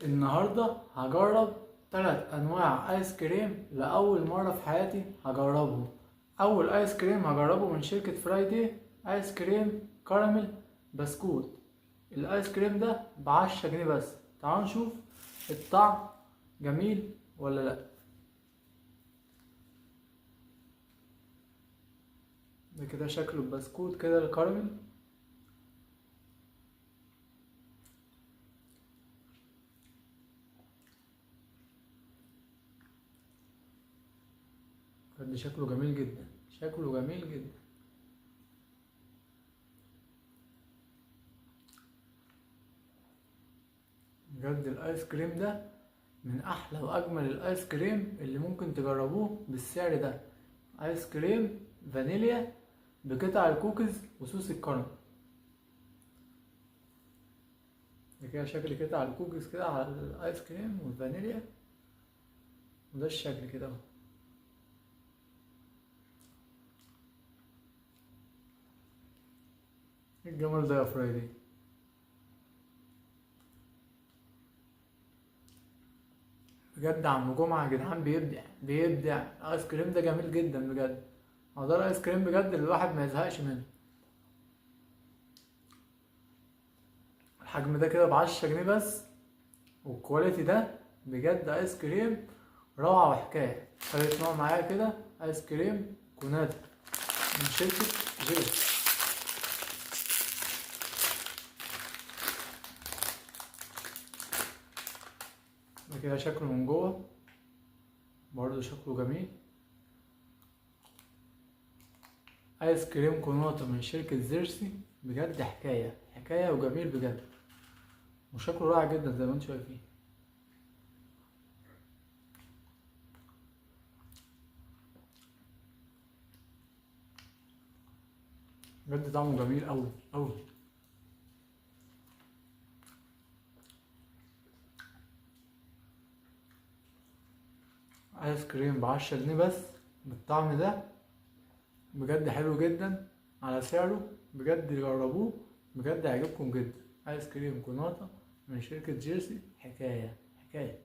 النهاردة هجرب 3 أنواع آيس كريم لأول مرة في حياتي هجربهم. أول آيس كريم هجربه من شركة فرايدي، آيس كريم كراميل بسكوت. الآيس كريم ده ب10 جنيه بس. تعالوا نشوف الطعم جميل ولا لأ. ده كده شكله البسكوت كده الكراميل. بجد شكله جميل جدا، شكله جميل جدا. بجد الايس كريم ده من احلى واجمل الايس كريم اللي ممكن تجربوه بالسعر ده. ايس كريم فانيليا بقطع الكوكيز وصوص الكراميل. ده كده شكل قطع الكوكيز كده على الايس كريم والفانيليا، وده الشكل كده اهو. إيه الجمال ده يا فرايدي؟ بجد عم جمعة يا جدعان بيبدع بيبدع. الايس كريم ده جميل جدا بجد. هو ده الايس كريم بجد اللي الواحد ما يزهقش منه. الحجم ده كده ب10 جنيه بس، والكواليتي ده بجد ايس كريم روعة وحكاية. تالت نوع معايا كده ايس كريم كوناتي من شركة جيل. ده كده شكله من جوه برضه شكله جميل. ايس كريم كوناتي من شركة زيرسي، بجد حكاية حكاية وجميل بجد، وشكله رائع جدا زي ما انتم شايفين. بجد طعمه جميل أوي أوي. ايس كريم ب10 جنيه بس بالطعم ده، بجد حلو جدا على سعره. بجد جربوه، بجد هيعجبكم جدا. ايس كريم كوناتا من شركة جيرسي، حكاية حكاية.